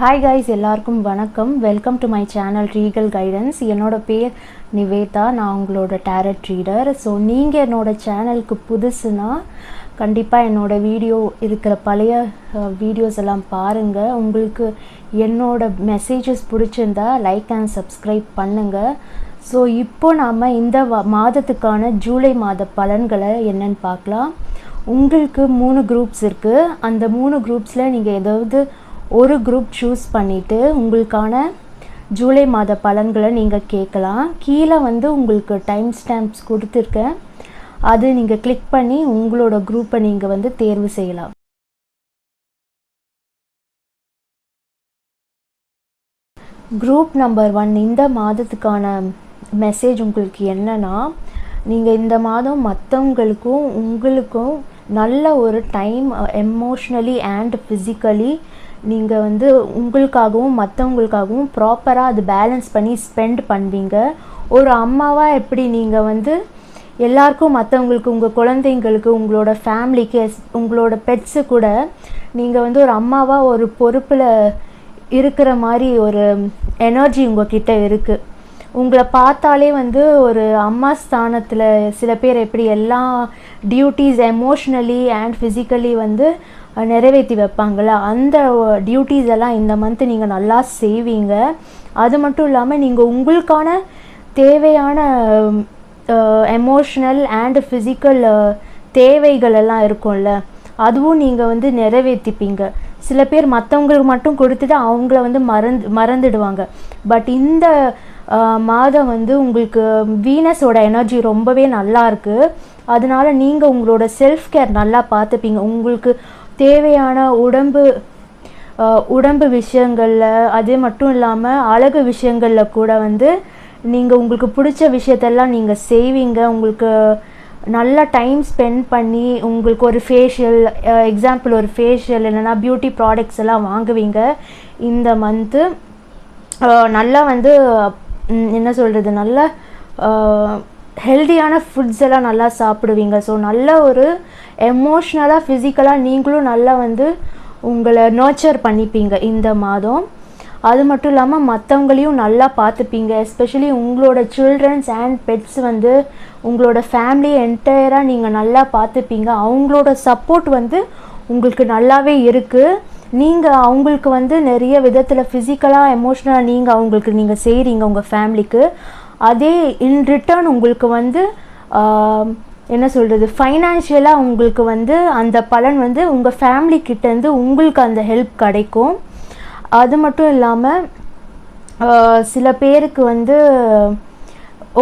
Hi guys, எல்லாருக்கும் வணக்கம். Welcome to my channel regal guidance. என்னோட பேர் நிவேதா. நான் உங்களோட டேரட் ரீடர். ஸோ நீங்கள் என்னோட சேனலுக்கு புதுசுனா கண்டிப்பாக என்னோடய வீடியோ இருக்கிற பழைய வீடியோஸ் எல்லாம் பாருங்கள். உங்களுக்கு என்னோட மெசேஜஸ் பிடிச்சிருந்தா லைக் அண்ட் சப்ஸ்கிரைப் பண்ணுங்கள். ஸோ இப்போ நாம் இந்த மாதத்துக்கான ஜூலை மாத பலன்களை என்னென்னு பார்க்கலாம். உங்களுக்கு 3 குரூப்ஸ் இருக்குது. அந்த 3 குரூப்ஸில் நீங்கள் ஏதாவது ஒரு குரூப் சூஸ் பண்ணிவிட்டு உங்களுக்கான ஜூலை மாத பலன்களை நீங்கள் கேட்கலாம். கீழே உங்களுக்கு டைம் ஸ்டாம்ப்ஸ் கொடுத்துருக்கேன். அது நீங்கள் கிளிக் பண்ணி உங்களோட குரூப்பை நீங்கள் தேர்வு செய்யலாம். குரூப் நம்பர் 1 இந்த மாதத்துக்கான மெசேஜ் உங்களுக்கு என்னன்னா, நீங்கள் இந்த மாதம் மற்றவங்களுக்கும் உங்களுக்கும் நல்ல ஒரு டைம் எமோஷ்னலி அண்ட் ஃபிசிக்கலி நீங்கள் உங்களுக்காகவும் மற்றவங்களுக்காகவும் ப்ராப்பராக அது பேலன்ஸ் பண்ணி ஸ்பெண்ட் பண்ணுவீங்க. ஒரு அம்மாவாக எப்படி நீங்கள் எல்லாருக்கும் மற்றவங்களுக்கு, உங்கள் குழந்தைங்களுக்கு, உங்களோட ஃபேமிலிக்கு, உங்களோட பெட்ஸு கூட நீங்கள் ஒரு அம்மாவாக ஒரு பொறுப்பில் இருக்கிற மாதிரி ஒரு எனர்ஜி உங்கள்கிட்ட இருக்குது. உங்களை பார்த்தாலே ஒரு அம்மா ஸ்தானத்தில் சில பேர் எப்படி எல்லா டியூட்டிஸ் எமோஷ்னலி அண்ட் ஃபிசிக்கலி நிறைவேற்றி வைப்பாங்களா, அந்த டியூட்டிஸ் எல்லாம் இந்த மந்த்து நீங்கள் நல்லா செய்வீங்க. அது மட்டும் இல்லாமல் நீங்கள் உங்களுக்கான தேவையான எமோஷ்னல் அண்ட் ஃபிசிக்கல் தேவைகள் எல்லாம் இருக்கும்ல, அதுவும் நீங்கள் நிறைவேற்றிப்பீங்க. சில பேர் மற்றவங்களுக்கு மட்டும் கொடுத்துட்டு அவங்கள மறந்துடுவாங்க. பட் இந்த மாதம் உங்களுக்கு வீனஸோட எனர்ஜி ரொம்பவே நல்லா இருக்குது. அதனால நீங்கள் உங்களோட செல்ஃப் கேர் நல்லா பார்த்துப்பீங்க. உங்களுக்கு தேவையான உடம்பு விஷயங்களில், அது மட்டும் இல்லாமல் அழகு விஷயங்களில் கூட நீங்கள் உங்களுக்கு பிடிச்ச விஷயத்தெல்லாம் நீங்கள் செய்வீங்க. உங்களுக்கு நல்லா டைம் ஸ்பெண்ட் பண்ணி உங்களுக்கு ஒரு ஃபேஷியல், எக்ஸாம்பிள் ஒரு ஃபேஷியல் இல்லைன்னா பியூட்டி ப்ராடக்ட்ஸ் எல்லாம் வாங்குவீங்க. இந்த மந்த்து நல்லா என்ன சொல்கிறது, நல்ல ஹெல்தியான ஃபுட்ஸ் எல்லாம் நல்லா சாப்பிடுவீங்க. ஸோ நல்ல ஒரு எமோஷ்னலாக ஃபிசிக்கலாக நீங்களும் நல்லா உங்களை நர்ச்சர் பண்ணிப்பீங்க இந்த மாதம். அது மட்டும் இல்லாமல் மற்றவங்களையும் நல்லா பார்த்துப்பீங்க. எஸ்பெஷலி உங்களோட சில்ட்ரன்ஸ் அண்ட் பெட்ஸ் உங்களோட ஃபேமிலியை என்டையராக நீங்கள் நல்லா பார்த்துப்பீங்க. அவங்களோட சப்போர்ட் உங்களுக்கு நல்லாவே இருக்குது. நீங்கள் அவங்களுக்கு நிறைய விதத்தில் ஃபிசிக்கலாக எமோஷ்னலாக நீங்கள் செய்கிறீங்க உங்கள் ஃபேமிலிக்கு. அதே இன் ரிட்டர்ன் உங்களுக்கு என்ன சொல்கிறது, ஃபைனான்ஷியலாக உங்களுக்கு அந்த பலன் உங்கள் ஃபேமிலிக்கிட்டேருந்து உங்களுக்கு அந்த ஹெல்ப் கிடைக்கும். அது மட்டும் இல்லாமல் சில பேருக்கு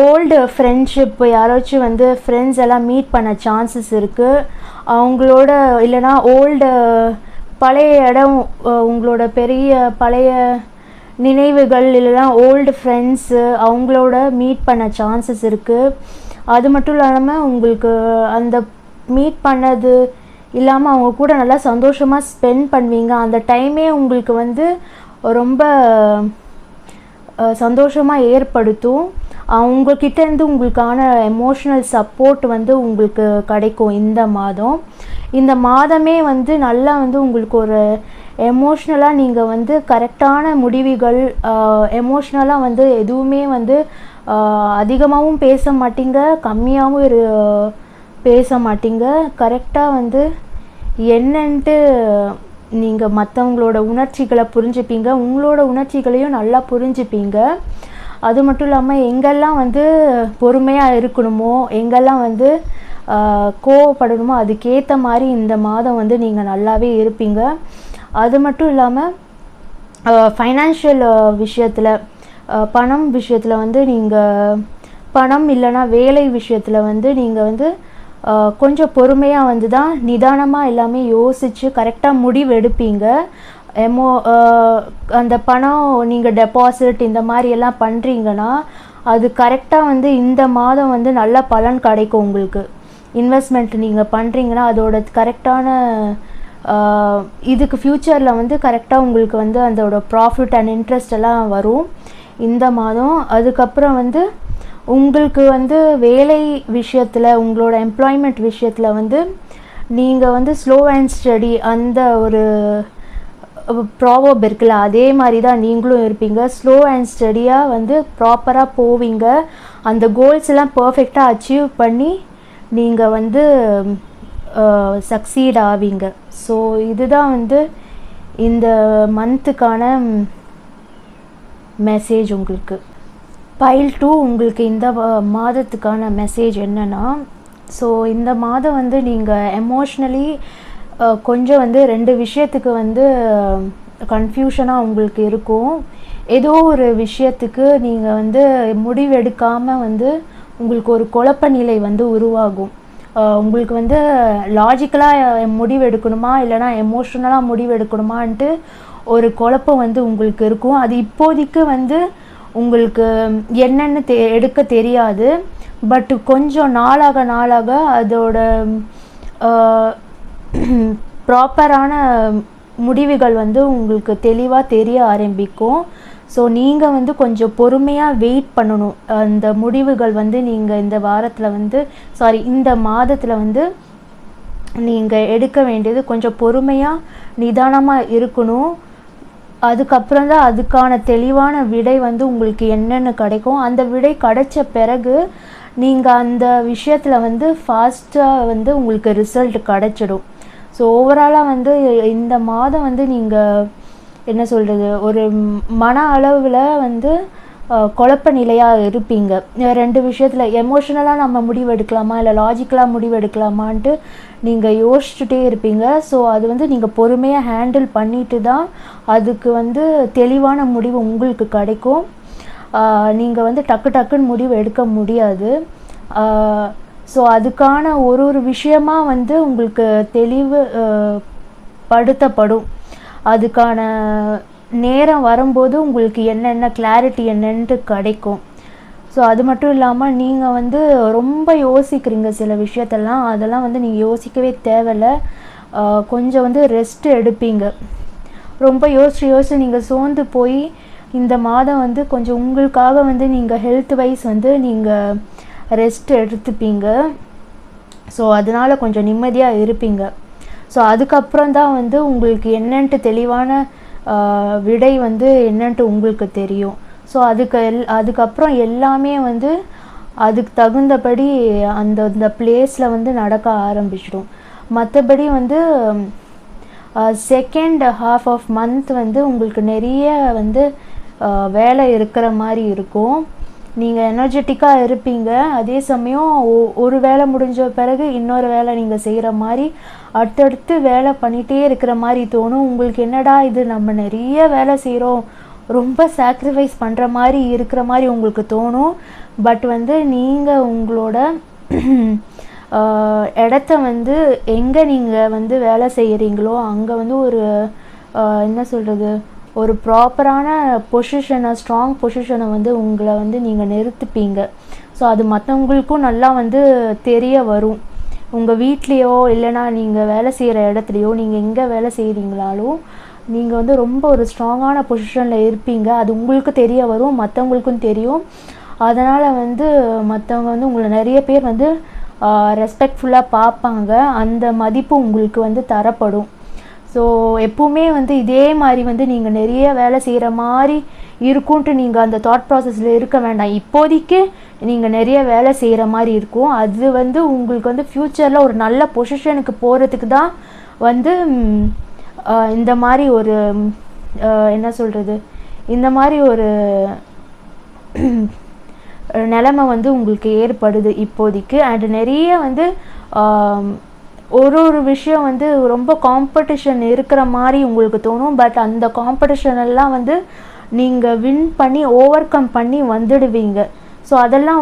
ஓல்டு ஃப்ரெண்ட்ஷிப், யாராச்சும் ஃப்ரெண்ட்ஸ் எல்லாம் மீட் பண்ண சான்சஸ் இருக்குது. அவங்களோட இல்லைனா ஓல்டு பழைய இடம், உங்களோட பெரிய பழைய நினைவுகள் இல்லைனா ஓல்டு ஃப்ரெண்ட்ஸு அவங்களோட மீட் பண்ண சான்சஸ் இருக்குது. அது மட்டும் இல்லாமல் உங்களுக்கு அந்த மீட் பண்ணது இல்லாமல் அவங்க கூட நல்லா சந்தோஷமாக ஸ்பெண்ட் பண்ணுவீங்க. அந்த டைமே உங்களுக்கு ரொம்ப சந்தோஷமாக ஏற்படுத்தும். அவங்கக்கிட்டேருந்து உங்களுக்கான எமோஷ்னல் சப்போர்ட் உங்களுக்கு கிடைக்கும் இந்த மாதம். இந்த மாதமே நல்லா உங்களுக்கு ஒரு எமோஷ்னலாக நீங்கள் கரெக்டான முடிவுகள், எமோஷ்னலாக எதுவுமே அதிகமாகவும் பேச மாட்டீங்க, கம்மியாகவும் பேச மாட்டீங்க. கரெக்டாக என்னன்ட்டு நீங்கள் மற்றவங்களோட உணர்ச்சிகளை புரிஞ்சுப்பீங்க, உங்களோட உணர்ச்சிகளையும் நல்லா புரிஞ்சுப்பீங்க. அது மட்டும் இல்லாமல் எங்கெல்லாம் பொறுமையாக இருக்கணுமோ, எங்கெல்லாம் கோவப்படணுமோ அதுக்கேற்ற மாதிரி இந்த மாதம் நீங்கள் நல்லாவே இருப்பீங்க. அது மட்டும் இல்லாமல் ஃபைனான்ஷியல் விஷயத்தில், பணம் விஷயத்தில் நீங்கள் பணம் இல்லைன்னா வேலை விஷயத்தில் நீங்கள் கொஞ்சம் பொறுமையாக தான் நிதானமாக எல்லாமே யோசித்து கரெக்டாக முடிவு எடுப்பீங்க. அந்த பணம் நீங்கள் டெபாசிட் இந்த மாதிரி எல்லாம் பண்ணுறீங்கன்னா அது கரெக்டாக இந்த மாதம் நல்ல பலன் கிடைக்கும். உங்களுக்கு இன்வெஸ்ட்மெண்ட் நீங்கள் பண்ணுறீங்கன்னா அதோட கரெக்டான இதுக்கு ஃப்யூச்சரில் கரெக்டாக உங்களுக்கு அதோட ப்ராஃபிட் அண்ட் இன்ட்ரெஸ்ட் எல்லாம் வரும் இந்த மாதம். அதுக்கப்புறம் உங்களுக்கு வேலை விஷயத்தில், உங்களோட எம்ப்ளாய்மெண்ட் விஷயத்தில் நீங்கள் ஸ்லோ அண்ட் ஸ்டடி அந்த ஒரு ப்ராவர்ப் இருக்குல்ல, அதே மாதிரி தான் நீங்களும் இருப்பீங்க. ஸ்லோ அண்ட் ஸ்டடியாக வந்து ப்ராப்பராக போவீங்க. அந்த கோல்ஸ் எல்லாம் பர்ஃபெக்டாக அச்சீவ் பண்ணி நீங்கள் வந்து சக்சீட் ஆவீங்க. ஸோ இதுதான் வந்து இந்த மந்த்துக்கான மெசேஜ் உங்களுக்கு. பைல் 2 உங்களுக்கு இந்த மாதத்துக்கான மெசேஜ் என்னென்னா, ஸோ இந்த மாதம் வந்து நீங்கள் எமோஷ்னலி கொஞ்சம் வந்து 2 விஷயத்துக்கு வந்து கன்ஃபியூஷனாக உங்களுக்கு இருக்கும். ஏதோ ஒரு விஷயத்துக்கு நீங்கள் வந்து முடிவெடுக்காமல் வந்து உங்களுக்கு ஒரு குழப்ப நிலை வந்து உருவாகும். உங்களுக்கு வந்து லாஜிக்கலாக முடிவெடுக்கணுமா இல்லைனா எமோஷ்னலாக முடிவெடுக்கணுமான்ட்டு ஒரு குழப்பம் வந்து உங்களுக்கு இருக்கும். அது இப்போதைக்கு வந்து உங்களுக்கு என்னென்னு எடுக்க தெரியாது. பட் கொஞ்சம் நாளாக அதோட ப்ராப்பரான முடிவுகள் வந்து உங்களுக்கு தெளிவாக தெரிய ஆரம்பிக்கும். ஸோ நீங்கள் வந்து கொஞ்சம் பொறுமையாக வெயிட் பண்ணணும். அந்த முடிவுகள் வந்து நீங்கள் இந்த வாரத்தில் வந்து இந்த மாதத்தில் வந்து நீங்கள் எடுக்க வேண்டியது கொஞ்சம் பொறுமையாக நிதானமாக இருக்கணும். அதுக்கப்புறம் தான் அதுக்கான தெளிவான விடை வந்து உங்களுக்கு என்னென்னு கிடைக்கும். அந்த விடை கிடைச்ச பிறகு நீங்கள் அந்த விஷயத்தில் வந்து ஃபாஸ்ட்டாக வந்து உங்களுக்கு ரிசல்ட் கிடைச்சிடும். ஸோ ஓவராலாக வந்து இந்த மாதம் வந்து நீங்கள் என்ன சொல்கிறது, ஒரு மன அளவில் வந்து குழப்ப நிலையாக இருப்பீங்க. 2 விஷயத்தில் எமோஷ்னலாக நம்ம முடிவு எடுக்கலாமா இல்லை லாஜிக்கலாக முடிவு எடுக்கலாமான்ட்டு நீங்கள் யோசிச்சுட்டே இருப்பீங்க. ஸோ அது வந்து நீங்கள் பொறுமையாக ஹேண்டில் பண்ணிட்டு தான் அதுக்கு வந்து தெளிவான முடிவு உங்களுக்கு கிடைக்கும். நீங்கள் வந்து டக்குன்னு முடிவு எடுக்க முடியாது. ஸோ அதுக்கான ஒரு விஷயமாக வந்து உங்களுக்கு தெளிவு படுத்தப்படும். அதுக்கான நேரம் வரும்போது உங்களுக்கு என்னென்ன கிளாரிட்டி என்னன்ட்டு கிடைக்கும். ஸோ அது மட்டும் இல்லாமல் நீங்கள் வந்து ரொம்ப யோசிக்கிறீங்க சில விஷயத்தெல்லாம், அதெல்லாம் வந்து நீங்கள் யோசிக்கவே தேவையில்லை. கொஞ்சம் வந்து ரெஸ்ட் எடுப்பீங்க. ரொம்ப யோசிச்சு நீங்கள் சோர்ந்து போய் இந்த மாதம் வந்து கொஞ்சம் உங்களுக்காக வந்து நீங்கள் ஹெல்த் வைஸ் வந்து நீங்கள் ரெஸ்ட் எடுத்துப்பீங்க. ஸோ அதனால் கொஞ்சம் நிம்மதியாக இருப்பீங்க. ஸோ அதுக்கப்புறம் தான் வந்து உங்களுக்கு என்னன்ட்டு தெளிவான விடை வந்து என்னன்ட்டு உங்களுக்கு தெரியும். ஸோ அதுக்கப்புறம் எல்லாமே வந்து அதுக்கு தகுந்தபடி அந்த பிளேஸில் வந்து நடக்க ஆரம்பிச்சிடும். மற்றபடி வந்து செகண்ட் ஹாஃப் ஆஃப் மந்த் வந்து உங்களுக்கு நிறைய வந்து வேலை இருக்கிற மாதிரி இருக்கும். நீங்கள் எனர்ஜெட்டிக்காக இருப்பீங்க. அதே சமயம் ஒரு வேலை முடிஞ்ச பிறகு இன்னொரு வேலை நீங்கள் செய்கிற மாதிரி அடுத்தடுத்து வேலை பண்ணிகிட்டே இருக்கிற மாதிரி தோணும். உங்களுக்கு என்னடா இது, நம்ம நிறைய வேலை செய்கிறோம், ரொம்ப சாக்ரிஃபைஸ் பண்ணுற மாதிரி இருக்கிற மாதிரி உங்களுக்கு தோணும். பட் வந்து நீங்கள் உங்களோட இடத்த வந்து எங்கே நீங்கள் வந்து வேலை செய்கிறீங்களோ அங்கே வந்து ஒரு என்ன சொல்கிறது, ஒரு ப்ராப்பரான பொசிஷனை, ஸ்ட்ராங் பொசிஷனை வந்து உங்களை வந்து நீங்கள் நிறுத்திப்பீங்க. ஸோ அது மற்றவங்களுக்கும் நல்லா வந்து தெரிய வரும். உங்கள் வீட்லேயோ இல்லைனா நீங்கள் வேலை செய்கிற இடத்துலையோ, நீங்கள் எங்கே வேலை செய்கிறீங்களாலும் நீங்கள் வந்து ரொம்ப ஒரு ஸ்ட்ராங்கான பொசிஷனில் இருப்பீங்க. அது உங்களுக்கு தெரிய வரும், மற்றவங்களுக்கும் தெரியும். அதனால் வந்து மற்றவங்க வந்து உங்களை நிறைய பேர் வந்து ரெஸ்பெக்ட்ஃபுல்லாக பார்ப்பாங்க. அந்த மதிப்பு உங்களுக்கு வந்து தரப்படும். ஸோ எப்பவுமே வந்து இதே மாதிரி வந்து நீங்கள் நிறைய வேலை செய்கிற மாதிரி இருக்கும்ன்ட்டு நீங்கள் அந்த தாட் ப்ராசஸில் இருக்க வேண்டாம். இப்போதைக்கு நீங்கள் நிறைய வேலை செய்கிற மாதிரி இருக்கும். அது வந்து உங்களுக்கு வந்து ஃப்யூச்சரில் ஒரு நல்ல பொசிஷனுக்கு போகிறதுக்கு தான் வந்து இந்த மாதிரி ஒரு என்ன சொல்கிறது, இந்த மாதிரி ஒரு நிலைமை வந்து உங்களுக்கு ஏற்படுது இப்போதைக்கு. அண்ட் நிறைய வந்து ஒரு விஷயம் வந்து ரொம்ப காம்படிஷன் இருக்கிற மாதிரி உங்களுக்கு தோணும். பட் அந்த காம்படிஷன் எல்லாம் வந்து நீங்கள் வின் பண்ணி ஓவர் கம் பண்ணி வந்துடுவீங்க. ஸோ அதெல்லாம்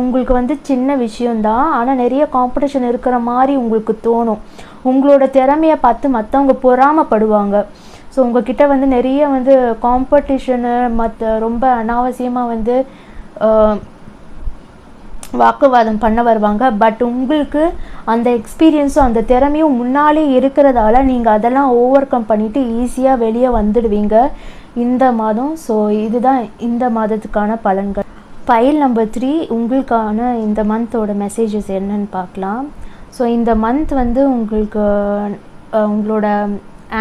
உங்களுக்கு வந்து சின்ன விஷயந்தான், ஆனால் நிறைய காம்படிஷன் இருக்கிற மாதிரி உங்களுக்கு தோணும். உங்களோட திறமையை பார்த்து மற்றவங்க பொறாமப்படுவாங்க. ஸோ உங்ககிட்ட வந்து நிறைய வந்து காம்படிஷனு ரொம்ப அனாவசியமாக வந்து வாக்குவாதம் பண்ண வருவாங்க. பட் உங்களுக்கு அந்த எக்ஸ்பீரியன்ஸும் அந்த திறமையும் முன்னாலே இருக்கிறதால நீங்கள் அதெல்லாம் ஓவர் கம் பண்ணிவிட்டு ஈஸியாக வெளியே வந்துடுவீங்க இந்த மாதம். ஸோ இதுதான் இந்த மாதத்துக்கான பலன்கள். ஃபைல் நம்பர் 3 உங்களுக்கான இந்த மந்தோட மெசேஜஸ் என்னன்னு பார்க்கலாம். ஸோ இந்த மந்த் வந்து உங்களுக்கு உங்களோட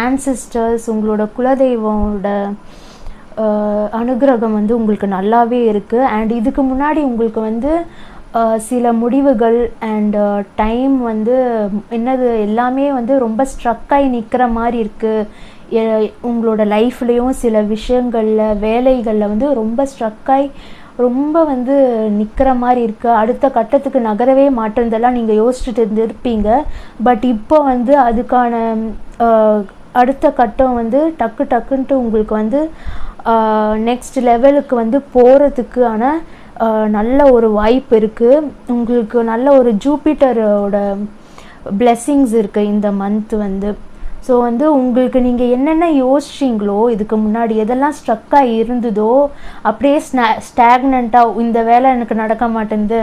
ஆன்சிஸ்டர்ஸ், உங்களோட குலதெய்வமோட அனுகிரகம் வந்து உங்களுக்கு நல்லாவே இருக்குது. அண்ட் இதுக்கு முன்னாடி உங்களுக்கு வந்து சில முடிவுகள் அண்ட் டைம் வந்து என்னது எல்லாமே வந்து ரொம்ப ஸ்ட்ரக்காகி நிற்கிற மாதிரி இருக்குது. உங்களோட லைஃப்லேயும் சில விஷயங்களில் வேலைகளில் வந்து ரொம்ப ஸ்ட்ரக்காகி ரொம்ப வந்து நிற்கிற மாதிரி இருக்குது. அடுத்த கட்டத்துக்கு நகரவே மாட்டேன்றதெல்லாம் நீங்கள் யோசிச்சுட்டு இருந்திருப்பீங்க. பட் இப்போ வந்து அதுக்கான அடுத்த கட்டம் வந்து டக்குன்ட்டு உங்களுக்கு வந்து நெக்ஸ்ட் லெவலுக்கு வந்து போகிறதுக்கான நல்ல ஒரு வாய்ப்பு இருக்குது. உங்களுக்கு நல்ல ஒரு ஜூபிட்டரோட பிளெஸ்ஸிங்ஸ் இருக்குது இந்த மந்த் வந்து. ஸோ வந்து உங்களுக்கு நீங்கள் என்னென்ன யோசிச்சிங்களோ இதுக்கு முன்னாடி எதெல்லாம் ஸ்ட்ரக்காக இருந்ததோ அப்படியே ஸ்டாக்னண்ட்டாக இந்த வேலை எனக்கு நடக்க மாட்டேங்குது,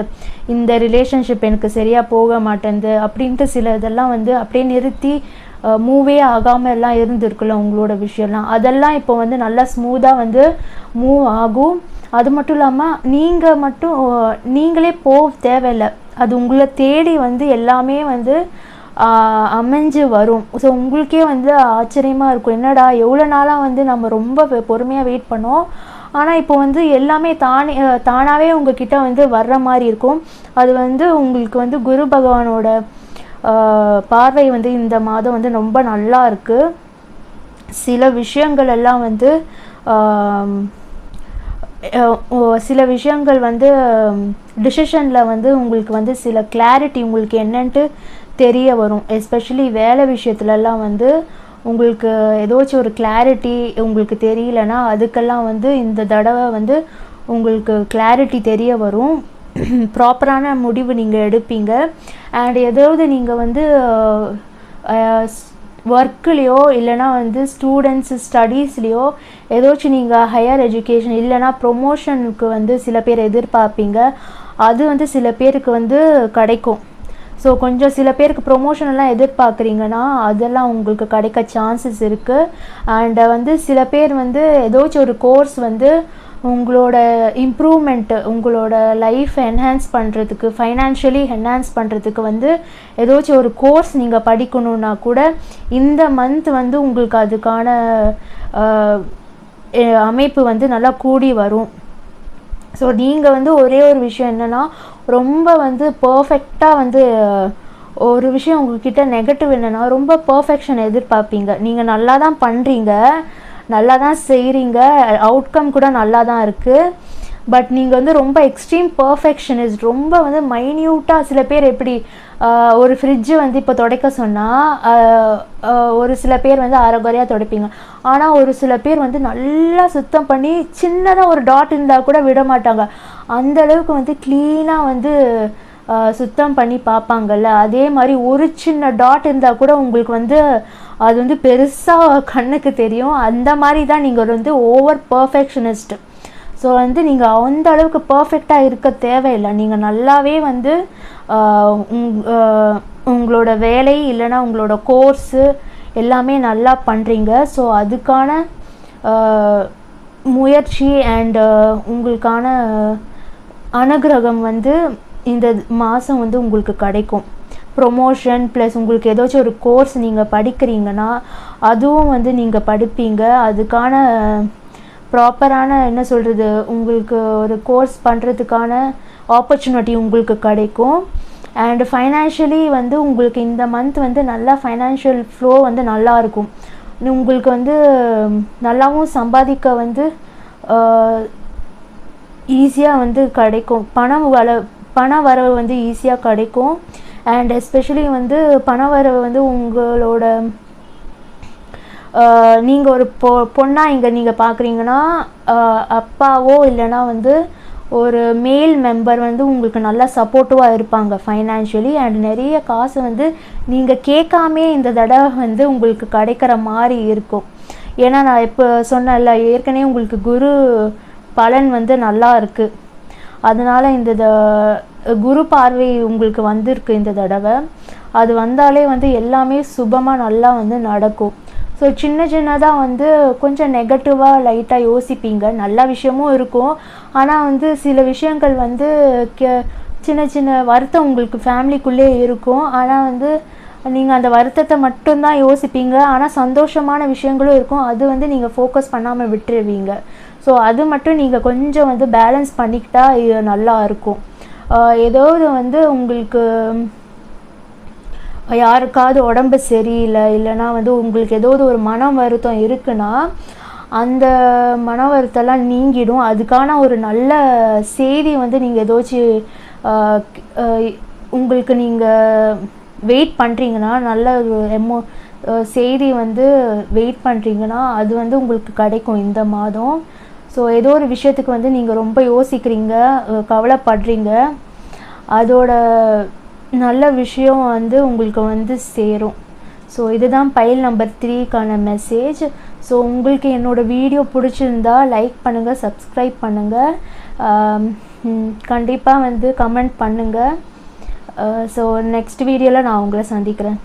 இந்த ரிலேஷன்ஷிப் எனக்கு சரியாக போக மாட்டேங்குது அப்படின்ட்டு சில இதெல்லாம் வந்து அப்படியே நிறுத்தி மூவே ஆகாமல் எல்லாம் இருந்திருக்குல்ல உங்களோட விஷயம்லாம், அதெல்லாம் இப்போ வந்து நல்லா ஸ்மூத்தாக வந்து மூவ் ஆகும். அது மட்டும் இல்லாமல் நீங்கள் மட்டும் நீங்களே போக தேவையில்லை, அது உங்களை தேடி வந்து எல்லாமே வந்து அமைஞ்சு வரும். ஸோ உங்களுக்கே வந்து ஆச்சரியமாக இருக்கும், என்னடா எவ்வளோ நாளாக வந்து நம்ம ரொம்ப பொறுமையாக வெயிட் பண்ணோம், ஆனால் இப்போ வந்து எல்லாமே தானாகவே உங்ககிட்ட வந்து வர்ற மாதிரி இருக்கும். அது வந்து உங்களுக்கு வந்து குரு பகவானோட பார்வை வந்து இந்த மாதம் வந்து ரொம்ப நல்லா இருக்குது. சில விஷயங்கள் எல்லாம் வந்து சில விஷயங்கள் வந்து டிசிஷனில் வந்து உங்களுக்கு வந்து சில கிளாரிட்டி உங்களுக்கு என்னன்ட்டு தெரிய வரும். எஸ்பெஷலி வேலை விஷயத்துலலாம் வந்து உங்களுக்கு ஏதாச்சும் ஒரு கிளாரிட்டி உங்களுக்கு தெரியலனா அதுக்கெல்லாம் வந்து இந்த தடவை வந்து உங்களுக்கு கிளாரிட்டி தெரிய வரும். ப்ராப்பரான முடிவு நீங்கள் எடுப்பீங்க. அண்ட் ஏதாவது நீங்கள் வந்து ஒர்க்குலேயோ இல்லைனா வந்து ஸ்டடீஸ்லேயோ ஏதாச்சும் நீங்கள் ஹையர் எஜுகேஷன் இல்லைனா ப்ரொமோஷனுக்கு வந்து சில பேர் எதிர்பார்ப்பீங்க, அது வந்து சில பேருக்கு வந்து கிடைக்கும். ஸோ கொஞ்சம் சில பேருக்கு ப்ரொமோஷன் எல்லாம் எதிர்பார்க்குறீங்கன்னா அதெல்லாம் உங்களுக்கு கிடைக்க சான்சஸ் இருக்குது. அண்ட் வந்து சில பேர் வந்து ஏதாச்சும் ஒரு கோர்ஸ் வந்து உங்களோட இம்ப்ரூவ்மெண்ட்டு உங்களோட லைஃப் என்ஹான்ஸ் பண்ணுறதுக்கு ஃபைனான்ஷியலி என்ஹான்ஸ் பண்ணுறதுக்கு வந்து ஏதாச்சும் ஒரு கோர்ஸ் நீங்கள் படிக்கணுன்னா கூட இந்த மந்த் வந்து உங்களுக்கு அதுக்கான அமைப்பு வந்து நல்லா கூடி வரும். ஸோ நீங்கள் வந்து ஒரே ஒரு விஷயம் என்னென்னா ரொம்ப வந்து பர்ஃபெக்டாக வந்து ஒரு விஷயம் உங்கள்கிட்ட நெகட்டிவ் என்னென்னா ரொம்ப பர்ஃபெக்ஷன் எதிர்பார்ப்பீங்க. நீங்கள் நல்லா தான் பண்ணுறீங்க, நல்லா தான் செய்கிறீங்க, அவுட்கம் கூட நல்லா தான் இருக்குது. பட் நீங்கள் வந்து ரொம்ப எக்ஸ்ட்ரீம் பர்ஃபெக்ஷனிஸ்ட், ரொம்ப வந்து மைன்யூட்டாக சில பேர் எப்படி ஒரு ஃப்ரிட்ஜு வந்து இப்போ துடைக்க சொன்னால் ஒரு சில பேர் வந்து அரைகுறையாக துடைப்பீங்க, ஆனால் ஒரு சில பேர் வந்து நல்லா சுத்தம் பண்ணி சின்னதாக ஒரு டாட் இருந்தால் கூட விட மாட்டாங்க, அந்த அளவுக்கு வந்து க்ளீனாக வந்து சுத்தம் பண்ணி பார்ப்பாங்கல்ல. அதே மாதிரி ஒரு சின்ன டாட் இருந்தால் கூட உங்களுக்கு வந்து அது வந்து பெருசாக கண்ணுக்கு தெரியும். அந்த மாதிரி தான் நீங்கள் வந்து ஓவர் பர்ஃபெக்ஷனிஸ்ட். ஸோ வந்து நீங்கள் அந்த அளவுக்கு பர்ஃபெக்டாக இருக்க தேவையில்லை. நீங்கள் நல்லாவே வந்து உங்களோட வேலை இல்லைனா உங்களோட கோர்ஸு எல்லாமே நல்லா பண்ணுறீங்க. ஸோ அதுக்கான முயற்சி அண்ட் உங்களுக்கான அனுகிரகம் வந்து இந்த மாதம் வந்து உங்களுக்கு கிடைக்கும். ப்ரொமோஷன் ப்ளஸ் உங்களுக்கு ஏதாச்சும் ஒரு கோர்ஸ் நீங்கள் படிக்கிறீங்கன்னா அதுவும் வந்து நீங்கள் படிப்பீங்க. அதுக்கான ப்ராப்பரான என்ன சொல்கிறது உங்களுக்கு ஒரு கோர்ஸ் பண்ணுறதுக்கான ஆப்பர்ச்சுனிட்டி உங்களுக்கு கிடைக்கும். அண்ட் ஃபைனான்ஷியலி வந்து உங்களுக்கு இந்த மந்த் வந்து நல்லா ஃபைனான்ஷியல் ஃப்ளோ வந்து நல்லாயிருக்கும். உங்களுக்கு வந்து நல்லாவும் சம்பாதிக்க வந்து ஈஸியாக வந்து கிடைக்கும். பண வரவு வந்து ஈஸியாக கிடைக்கும். அண்ட் எஸ்பெஷலி வந்து பண வரவு வந்து உங்களோட நீங்கள் ஒரு பொண்ணாக இங்கே நீங்கள் பார்க்குறீங்கன்னா அப்பாவோ இல்லைனா வந்து ஒரு மேல் மெம்பர் வந்து உங்களுக்கு நல்லா சப்போர்ட்டிவாக இருப்பாங்க ஃபைனான்ஷியலி. அண்ட் நிறைய காசு வந்து நீங்கள் கேட்காமே இந்த தடவை வந்து உங்களுக்கு கிடைக்கிற மாதிரி இருக்கும். ஏன்னா நான் இப்போ சொன்னேன்ல ஏற்கனவே உங்களுக்கு குரு பலன் வந்து நல்லா இருக்குது, அதனால் இந்த குரு பார்வை உங்களுக்கு வந்திருக்கு இந்த தடவை. அது வந்தாலே வந்து எல்லாமே சுபமாக நல்லா வந்து நடக்கும். ஸோ சின்னதாக வந்து கொஞ்சம் நெகட்டிவாக லைட்டாக யோசிப்பீங்க, நல்ல விஷயமும் இருக்கும், ஆனால் வந்து சில விஷயங்கள் வந்து சின்ன வருத்தம் உங்களுக்கு ஃபேமிலிக்குள்ளே இருக்கும். ஆனால் வந்து நீங்கள் அந்த வருத்தத்தை மட்டும்தான் யோசிப்பீங்க. ஆனால் சந்தோஷமான விஷயங்களும் இருக்கும், அது வந்து நீங்கள் ஃபோக்கஸ் பண்ணாமல் விட்டுருவீங்க. ஸோ அது மட்டும் நீங்கள் கொஞ்சம் வந்து பேலன்ஸ் பண்ணிக்கிட்டா இது நல்லா இருக்கும். ஏதாவது வந்து உங்களுக்கு யாருக்காவது உடம்பு சரியில்லை, இல்லைனா வந்து உங்களுக்கு ஏதாவது ஒரு மன வருத்தம் இருக்குன்னா அந்த மன வருத்தம்லாம் நீங்கிடும். அதுக்கான ஒரு நல்ல செய்தி வந்து நீங்கள் ஏதாச்சும் உங்களுக்கு நீங்கள் வெயிட் பண்ணுறீங்கன்னா, நல்ல ஒரு செய்தி வந்து வெயிட் பண்ணுறீங்கன்னா அது வந்து உங்களுக்கு கிடைக்கும் இந்த மாதம். ஸோ ஏதோ ஒரு விஷயத்துக்கு வந்து நீங்கள் ரொம்ப யோசிக்கிறீங்க, கவலைப்படுறீங்க, அதோட நல்ல விஷயம் வந்து உங்களுக்கு வந்து சேரும். ஸோ இதுதான் பைல் நம்பர் 3க்கான மெசேஜ். ஸோ உங்களுக்கு என்னோடய வீடியோ பிடிச்சிருந்தா லைக் பண்ணுங்கள், சப்ஸ்கிரைப் பண்ணுங்கள், கண்டிப்பாக வந்து கமெண்ட் பண்ணுங்கள். ஸோ நெக்ஸ்ட் வீடியோவில் நான் உங்களை சந்திக்கிறேன்.